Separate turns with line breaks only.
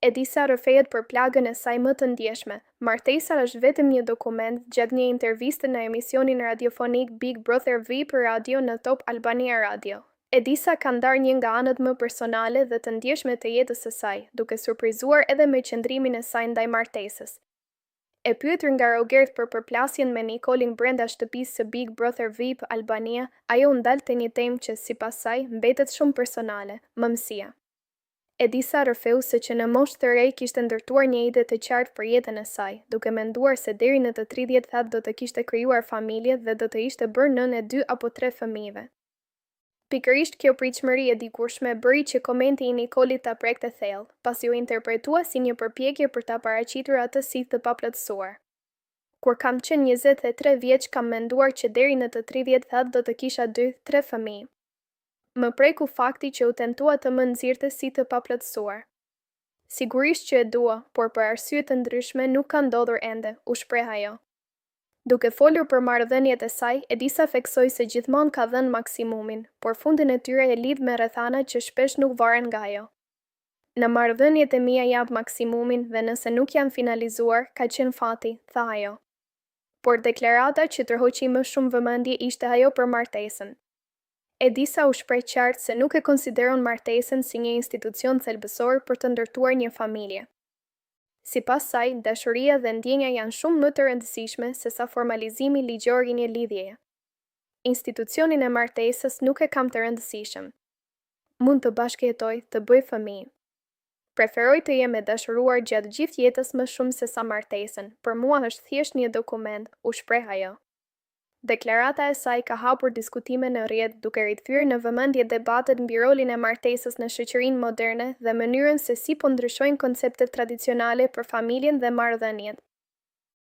Edisa rrëfehet për plagën e saj më të ndjeshme. Martesa është vetëm një dokument gjatë një interviste në emisionin radiofonik Big Brother VIP Radio në Top Albania Radio. Edisa ka ndarë një nga anët më personale dhe të ndjeshme të jetës së saj, duke surprizuar edhe me qëndrimin e saj ndaj martesës. E pyetur nga Rogert për përplasjen me Nikolin brenda shtëpisë së Big Brother VIP Albania, ajo u ndal te një temë që sipas saj mbetet shumë personale, mëmësia. Edisa rrëfeu se që në moshë të re kishte ndërtuar një ide të qartë për jetën e saj, duke menduar se deri në të 30 thatë do të kishte krijuar familje dhe do të ishte bërë nënë e 2 apo 3 fëmijëve. Pikërisht kjo pritshmëri e dikurshme bëri që komenti i Nikolit ta prekte thellë, pasi u interpretua si një përpjekje për ta paraqitur atë si të paplotësuar. Kur kam qenë 23 vjeç, kam menduar që deri në të 30 thatë do të kisha 2-3 fëmijë. Më preku fakti që u tentua të më nxirrte si të paplotësuar. Sigurisht që e dua, por për arsye të ndryshme nuk ka ndodhur ende, u shpreh ajo. Duke folur për marrëdhëniet e saj, Edisa theksoi se gjithmonë ka dhënë maksimumin, por fundin e tyre e lidh me rrethana që shpesh nuk varen nga ajo. Në marrëdhëniet e mia jap maksimumin dhe nëse nuk janë finalizuar, ka qenë fati, tha ajo. Por deklarata që tërhoqi më shumë vëmendje ishte ajo për martesën. Edisa u shpreh qartë se nuk e konsideron martesën si një institucion thelbësor për të ndërtuar një familje. Sipas saj, dashuria dhe ndjenja janë shumë më të rëndësishme se sa formalizimi ligjor i një lidhjeje. Institucionin e martesës nuk e kam të rëndësishëm. Mund të bashkëjetoj, të bëj fëmijë. Preferoj të jem e dashuruar gjatë gjithë jetës më shumë se sa martesën, për mua është thjesht një dokument, u shpreh ajo. Deklarata e saj ka hapur diskutime në rrjet, duke rikthyer në vëmendje debatet mbi rolin e martesës në shoqërinë moderne dhe mënyrën se si po ndryshojnë konceptet tradicionale për familjen dhe marrëdhëniet.